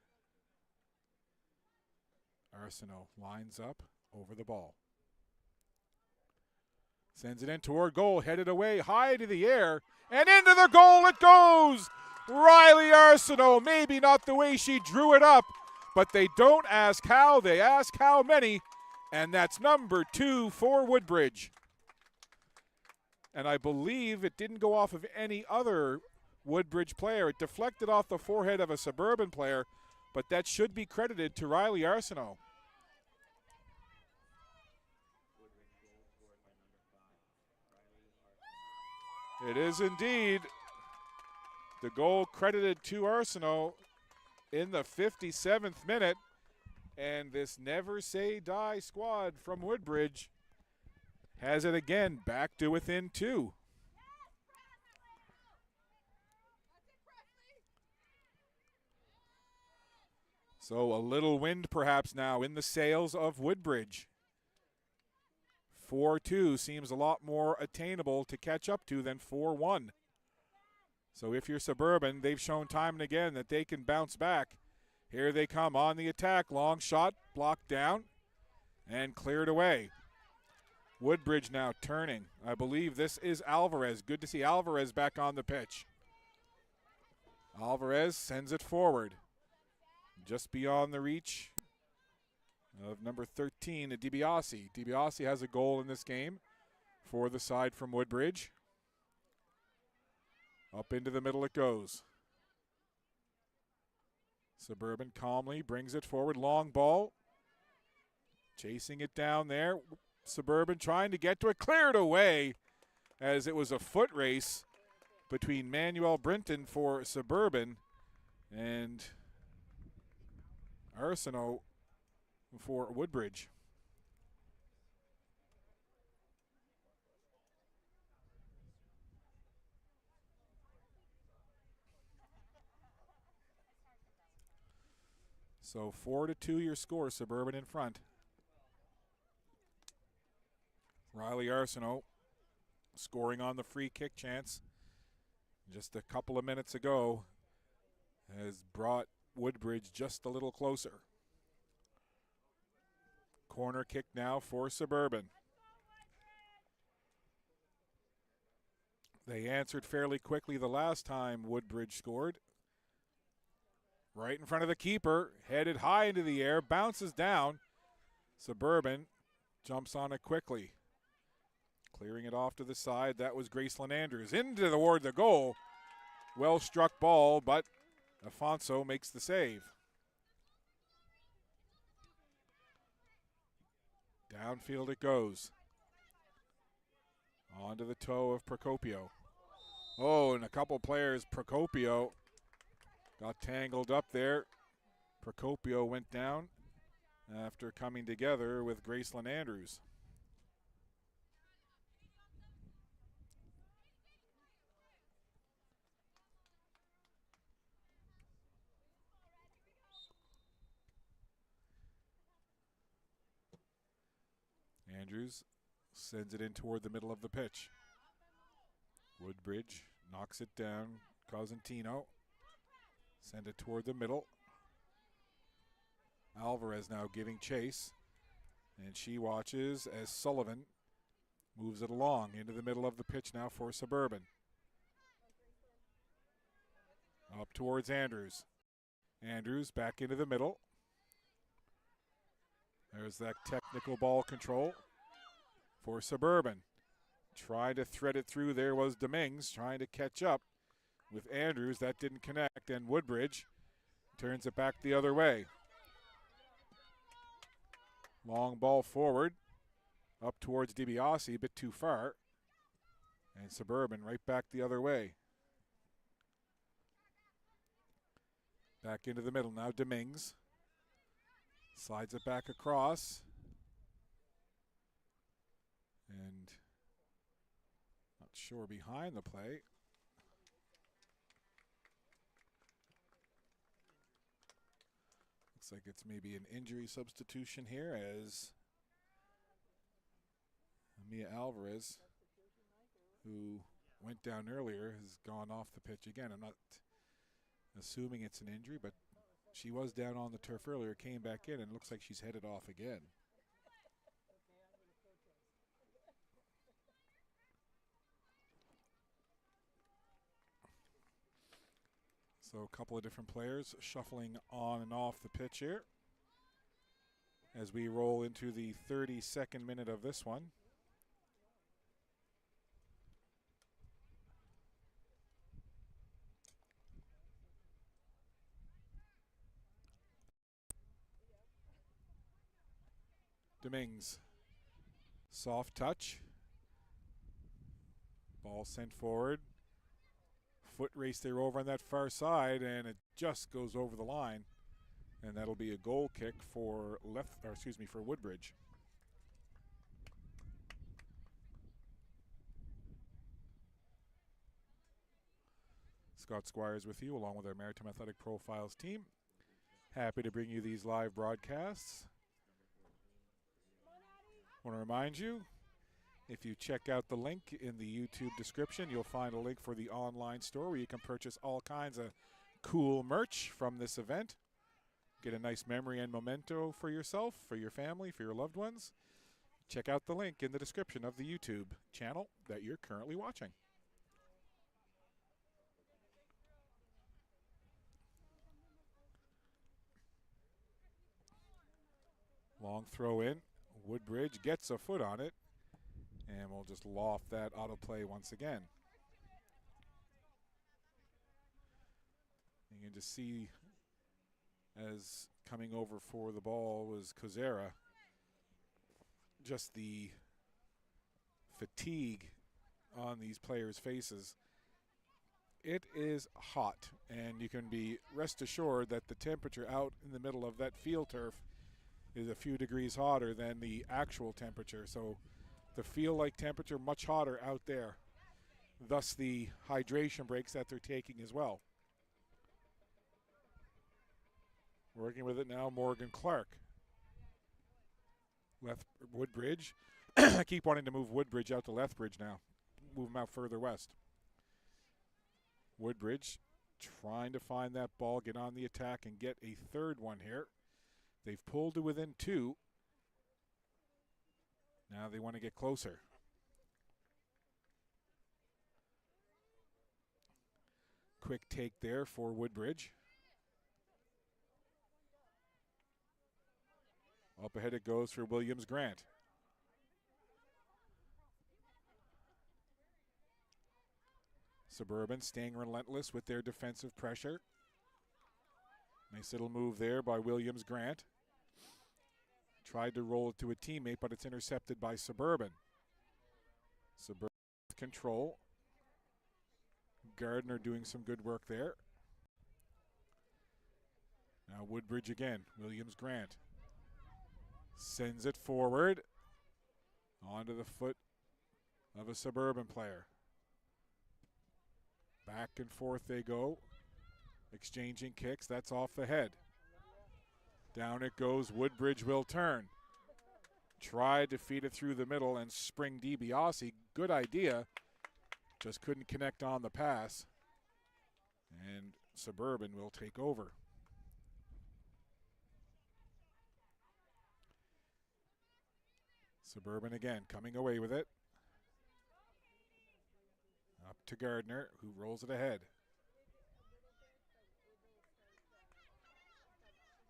G: Arsenault lines up over the ball. Sends it in toward goal, headed away, high to the air, and into the goal it goes! Riley Arsenault, maybe not the way she drew it up, but they don't ask how, they ask how many. And that's number 2 for Woodbridge. And I believe it didn't go off of any other Woodbridge player. It deflected off the forehead of a Suburban player, but that should be credited to Riley Arsenault. It is indeed the goal credited to Arsenault in the 57th minute. And this never say die squad from Woodbridge has it again back to within 2. So a little wind perhaps now in the sails of Woodbridge. 4-2 seems a lot more attainable to catch up to than 4-1. So if you're Suburban, they've shown time and again that they can bounce back. Here they come on the attack. Long shot, blocked down, and cleared away. Woodbridge now turning. I believe this is Alvarez. Good to see Alvarez back on the pitch. Alvarez sends it forward. Just beyond the reach of number 13, DiBiase. DiBiase has a goal in this game for the side from Woodbridge. Up into the middle it goes. Suburban calmly brings it forward. Long ball. Chasing it down there. Suburban trying to get to it. Cleared away as it was a foot race between Manuel Brinton for Suburban and Arsenault for Woodbridge. So 4-2 your score, Suburban in front. Riley Arsenault scoring on the free kick chance just a couple of minutes ago has brought Woodbridge just a little closer. Corner kick now for Suburban. They answered fairly quickly the last time Woodbridge scored. Right in front of the keeper, headed high into the air, bounces down. Suburban jumps on it quickly. Clearing it off to the side, that was Gracelyn Andrews. Into toward the goal. Well struck ball, but Afonso makes the save. Downfield it goes. Onto the toe of Procopio. Oh, and a couple players, Procopio got tangled up there. Procopio went down after coming together with Gracelyn Andrews. Andrews sends it in toward the middle of the pitch. Woodbridge knocks it down. Cosentino send it toward the middle. Alvarez now giving chase. And she watches as Sullivan moves it along into the middle of the pitch now for Suburban. Up towards Andrews. Andrews back into the middle. There's that technical ball control for Suburban. Trying to thread it through there was Dominguez, trying to catch up with Andrews. That didn't connect, and Woodbridge turns it back the other way. Long ball forward, up towards DiBiase, a bit too far. And Suburban right back the other way. Back into the middle now, Dominguez. Slides it back across. And not sure behind the play. Looks like it's maybe an injury substitution here as Mia Alvarez, who went down earlier, has gone off the pitch again. I'm not assuming it's an injury, but she was down on the turf earlier, came back in, and looks like she's headed off again. So a couple of different players shuffling on and off the pitch here as we roll into the 32nd minute of this one. Dominguez, soft touch. Ball sent forward. Foot race there over on that far side, and it just goes over the line. And that'll be a goal kick for for Woodbridge. Scott Squires with you, along with our Maritime Athletic Profiles team. Happy to bring you these live broadcasts. I want to remind you, if you check out the link in the YouTube description, you'll find a link for the online store where you can purchase all kinds of cool merch from this event. Get a nice memory and memento for yourself, for your family, for your loved ones. Check out the link in the description of the YouTube channel that you're currently watching. Long throw in. Woodbridge gets a foot on it, and we'll just loft that autoplay once again. You can just see as coming over for the ball was Kozera. Just the fatigue on these players' faces. It is hot, and you can be rest assured that the temperature out in the middle of that field turf is a few degrees hotter than the actual temperature. So the feel-like temperature much hotter out there. Thus the hydration breaks that they're taking as well. Working with it now, Morgan Clark. Woodbridge. I keep wanting to move Woodbridge out to Lethbridge now. Move him out further west. Woodbridge trying to find that ball, get on the attack, and get a third one here. They've pulled to within 2. Now they want to get closer. Quick take there for Woodbridge. Up ahead it goes for Williams Grant. Suburban staying relentless with their defensive pressure. Nice little move there by Williams Grant. Tried to roll it to a teammate, but it's intercepted by Suburban. Suburban with control. Gardner doing some good work there. Now Woodbridge again. Williams Grant sends it forward onto the foot of a Suburban player. Back and forth they go, exchanging kicks. That's off the head. Down it goes. Woodbridge will turn. Tried to feed it through the middle, and Spring DiBiase, good idea, just couldn't connect on the pass. And Suburban will take over. Suburban again coming away with it. Up to Gardner, who rolls it ahead.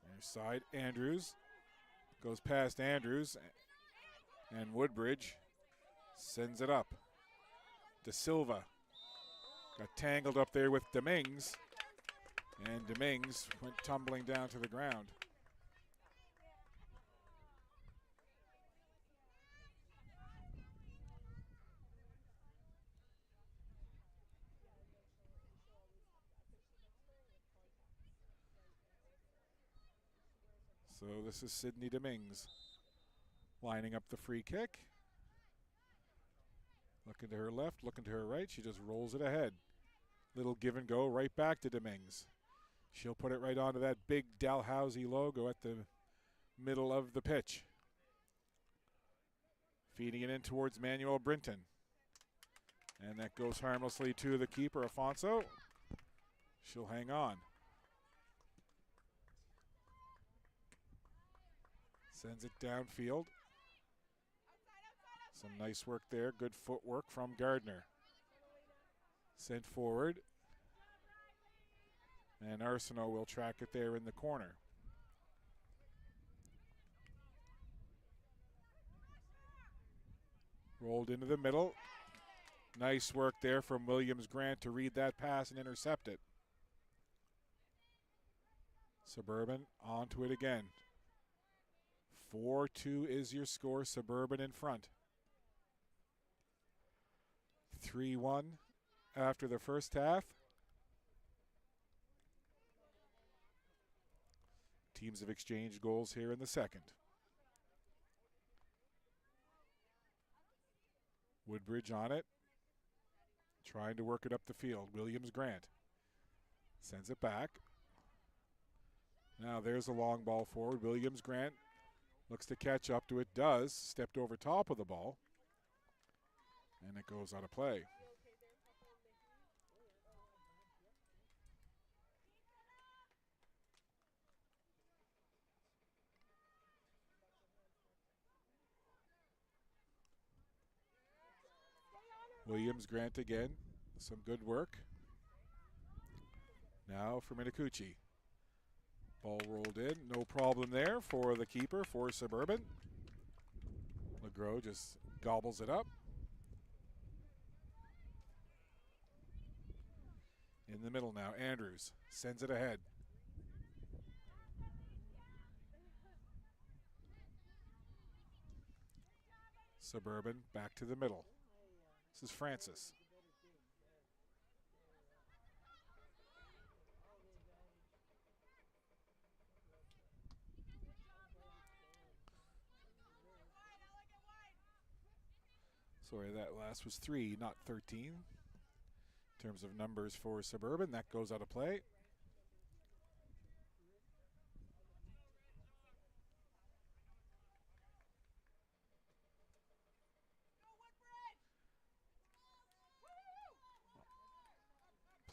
G: Near side, Andrews. Goes past Andrews, and Woodbridge sends it up. De Silva got tangled up there with Dominguez, and Dominguez went tumbling down to the ground. So this is Sydney Dominguez lining up the free kick. Looking to her left, looking to her right. She just rolls it ahead. Little give and go right back to Dominguez. She'll put it right onto that big Dalhousie logo at the middle of the pitch. Feeding it in towards Manuel Brinton. And that goes harmlessly to the keeper, Afonso. She'll hang on. Sends it downfield. Some nice work there. Good footwork from Gardner. Sent forward. And Arsenault will track it there in the corner. Rolled into the middle. Nice work there from Williams Grant to read that pass and intercept it. Suburban onto it again. 4-2 is your score. Suburban in front. 3-1 after the first half. Teams have exchanged goals here in the second. Woodbridge on it. Trying to work it up the field. Williams Grant sends it back. Now there's a long ball forward. Williams Grant looks to catch up to it. Does. Stepped over top of the ball. And it goes out of play. Williams Grant again. Some good work. Now for Minicucci. Ball rolled in. No problem there for the keeper for Suburban. LeGros just gobbles it up. In the middle now, Andrews sends it ahead. Suburban back to the middle. This is Francis. Sorry, that last was 3, not 13. In terms of numbers for Suburban, that goes out of play.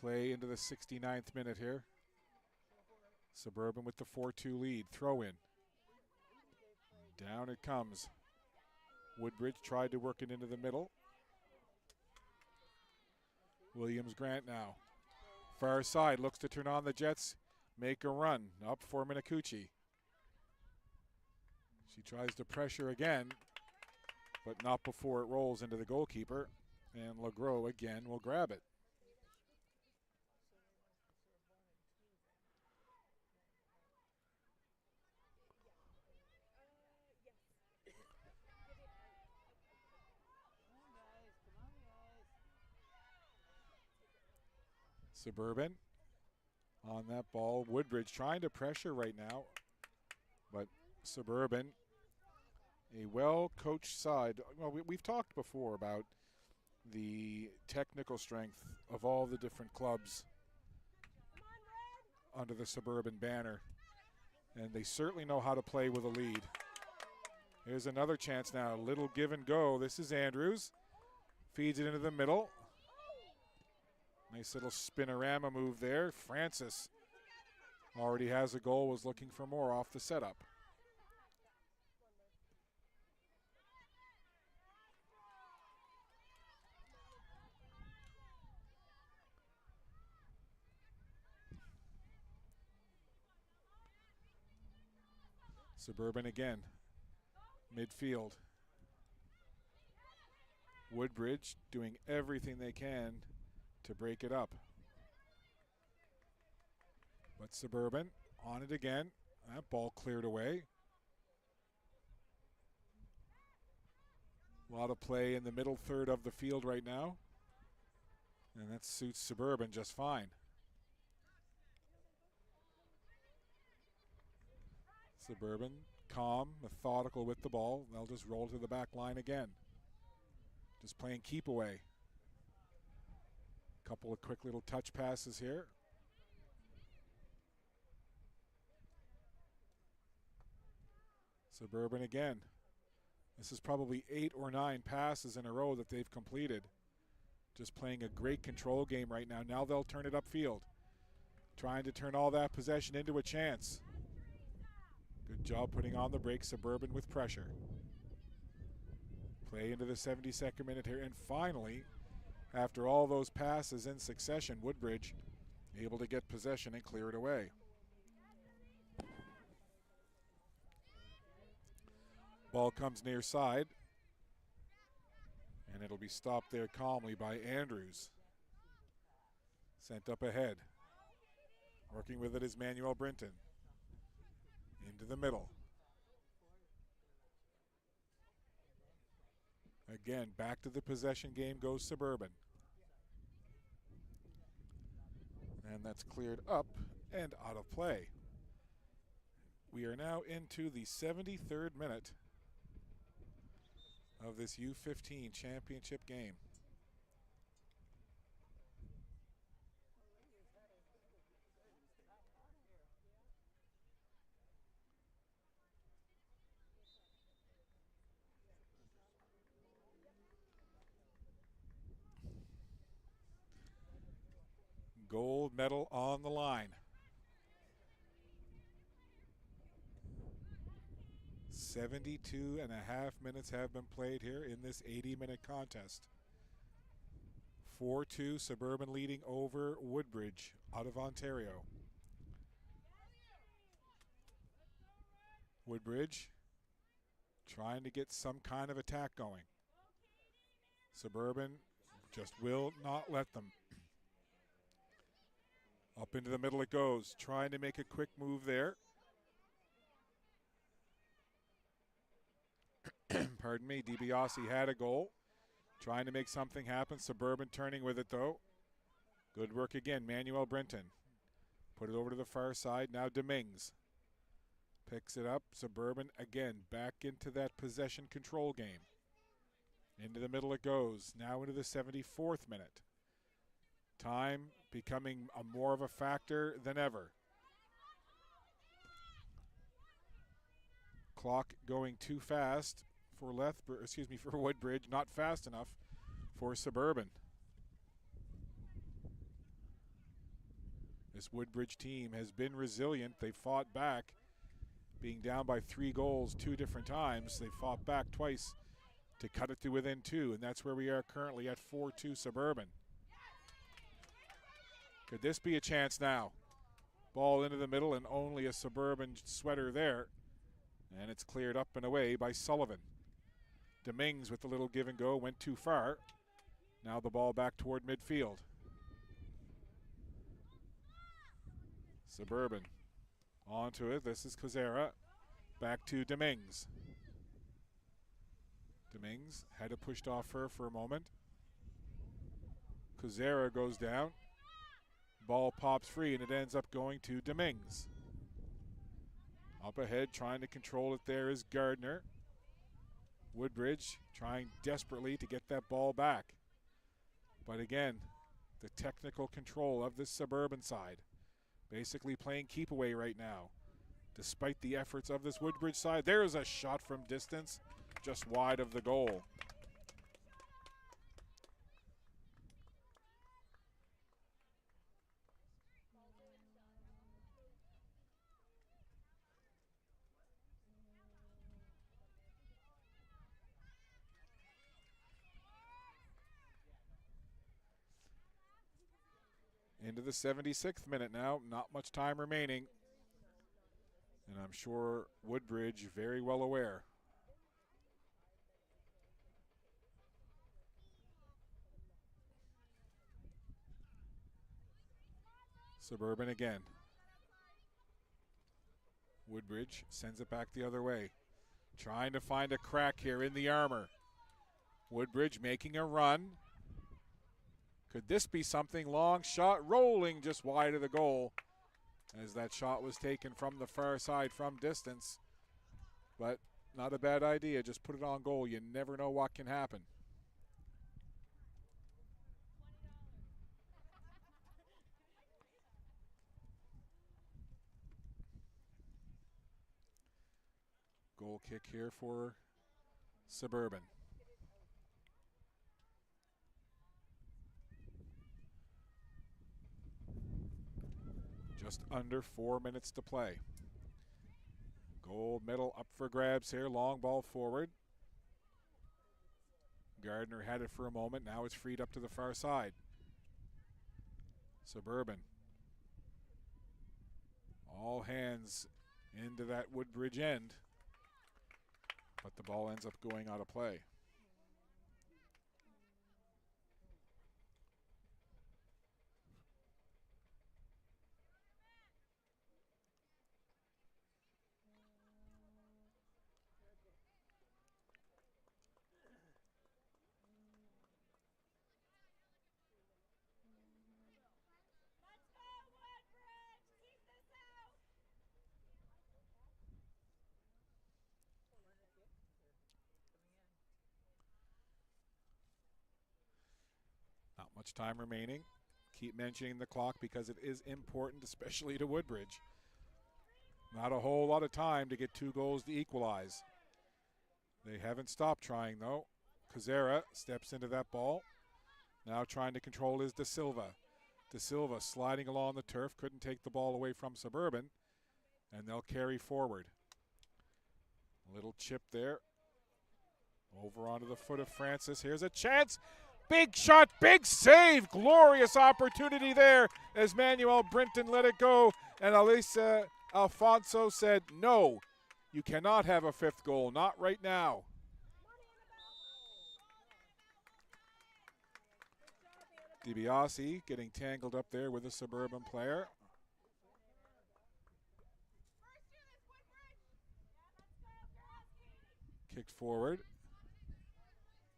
G: Play into the 69th minute here. Suburban with the 4-2 lead. Throw in. Down it comes. Woodbridge tried to work it into the middle. Williams Grant now. Far side, looks to turn on the Jets. Make a run. Up for Minakuchi. She tries to pressure again, but not before it rolls into the goalkeeper. And LeGros again will grab it. Suburban on that ball. Woodbridge trying to pressure right now, but Suburban, a well-coached side. Well, we've talked before about the technical strength of all the different clubs under the Suburban banner, and they certainly know how to play with a lead. Here's another chance now. Little give and go. This is Andrews. Feeds it into the middle. Nice little spinorama move there. Francis already has a goal, was looking for more off the setup. Suburban again, midfield. Woodbridge doing everything they can to break it up. But Suburban on it again. That ball cleared away. A lot of play in the middle third of the field right now. And that suits Suburban just fine. Suburban, calm, methodical with the ball. They'll just roll to the back line again. Just playing keep away. Couple of quick little touch passes here. Suburban again. This is probably 8 or 9 passes in a row that they've completed. Just playing a great control game right now. Now they'll turn it upfield. Trying to turn all that possession into a chance. Good job putting on the break, Suburban with pressure. Play into the 72nd minute here, and finally, after all those passes in succession, Woodbridge able to get possession and clear it away. Ball comes near side, and it'll be stopped there calmly by Andrews. Sent up ahead. Working with it is Manuel Brinton. Into the middle. Again, back to the possession game goes Suburban. And that's cleared up and out of play. We are now into the 73rd minute of this U15 championship game. Gold medal on the line. 72.5 minutes have been played here in this 80-minute contest. 4-2, Suburban leading over Woodbridge out of Ontario. Woodbridge trying to get some kind of attack going. Suburban just will not let them. Up into the middle it goes, trying to make a quick move there. Pardon me, DiBiase had a goal. Trying to make something happen. Suburban turning with it though. Good work again, Manuel Brinton. Put it over to the far side, now Dominguez. Picks it up, Suburban again, back into that possession control game. Into the middle it goes, now into the 74th minute. Time becoming more of a factor than ever. Clock going too fast for for Woodbridge, not fast enough for Suburban. This Woodbridge team has been resilient. They fought back, being down by 3 goals 2 different times. They fought back twice to cut it to within 2, and that's where we are currently at 4-2 Suburban. Could this be a chance now? Ball into the middle and only a Suburban sweater there. And it's cleared up and away by Sullivan. Dominguez with the little give and go went too far. Now the ball back toward midfield. Suburban onto it. This is Kozera. Back to Dominguez. Dominguez had it pushed off her for a moment. Kozera goes down. Ball pops free and it ends up going to Dominguez. Up ahead, trying to control it there is Gardner. Woodbridge trying desperately to get that ball back. But again, the technical control of this Suburban side. Basically playing keep away right now. Despite the efforts of this Woodbridge side, there's a shot from distance, just wide of the goal. Into the 76th minute now, not much time remaining. And I'm sure Woodbridge very well aware. Suburban again. Woodbridge sends it back the other way. Trying to find a crack here in the armor. Woodbridge making a run. Could this be something? Long shot, rolling just wide of the goal as that shot was taken from the far side from distance. But not a bad idea, just put it on goal. You never know what can happen. Goal kick here for Suburban. Just under 4 minutes to play. Gold medal up for grabs here. Long ball forward. Gardner had it for a moment. Now it's freed up to the far side. Suburban. All hands into that Woodbridge end. But the ball ends up going out of play. Not much time remaining. Keep mentioning the clock because it is important, especially to Woodbridge. Not a whole lot of time to get 2 goals to equalize. They haven't stopped trying, though. Kozera steps into that ball. Now trying to control is De Silva. De Silva sliding along the turf, couldn't take the ball away from Suburban, and they'll carry forward. A little chip there. Over onto the foot of Francis. Here's a chance. Big shot, big save. Glorious opportunity there as Manuel Brinton let it go. And Elisa Alfonso said, no, you cannot have a 5th goal. Not right now. DiBiase getting tangled up there with a Suburban player. Kicked forward.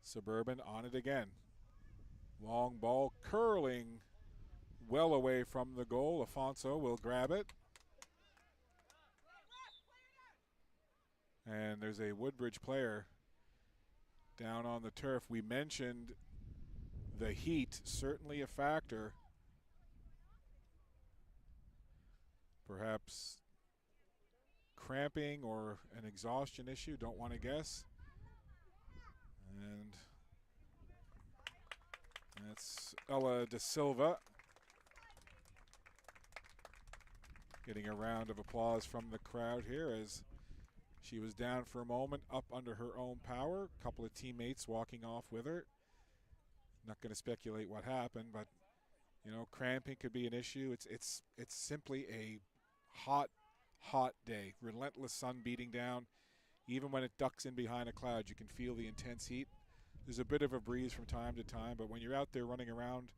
G: Suburban on it again. Long ball curling well away from the goal. Afonso will grab it. And there's a Woodbridge player down on the turf. We mentioned the heat, certainly a factor. Perhaps cramping or an exhaustion issue, don't want to guess. And that's Ella De Silva. Getting a round of applause from the crowd here as she was down for a moment, up under her own power. A couple of teammates walking off with her. Not going to speculate what happened, but you know, cramping could be an issue. It's simply a hot day. Relentless sun beating down. Even when it ducks in behind a cloud, you can feel the intense heat. There's a bit of a breeze from time to time, but when you're out there running around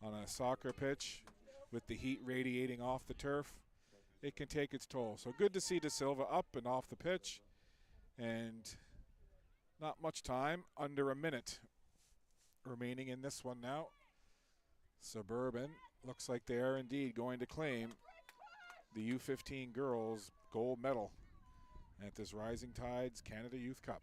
G: on a soccer pitch with the heat radiating off the turf, it can take its toll. So good to see Da Silva up and off the pitch. And not much time, under a minute remaining in this one now. Suburban looks like they are indeed going to claim the U15 girls gold medal at this Rising Tides Canada Youth Cup.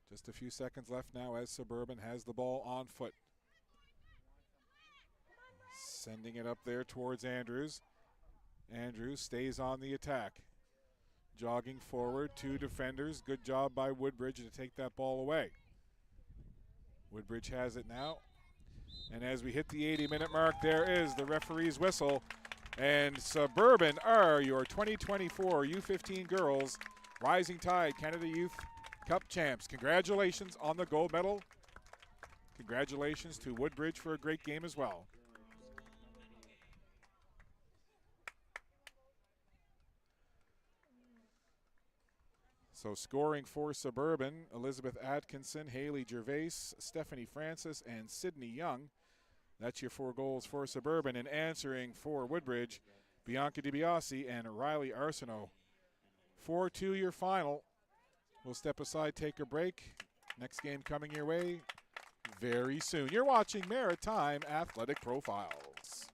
G: Just a few seconds left now as Suburban has the ball on foot. Sending it up there towards Andrews. Andrews stays on the attack. Jogging forward, two defenders. Good job by Woodbridge to take that ball away. Woodbridge has it now. And as we hit the 80-minute mark, there is the referee's whistle. And Suburban are your 2024 U15 girls Rising Tide Canada Youth Cup champs. Congratulations on the gold medal. Congratulations to Woodbridge for a great game as well. So scoring for Suburban, Elizabeth Atkinson, Haley Gervais, Stephanie Francis, and Sydney Young. That's your 4 goals for Suburban. And answering for Woodbridge, Bianca DiBiase and Riley Arsenault. 4-2 your final. We'll step aside, take a break. Next game coming your way very soon. You're watching Maritime Athletic Profiles.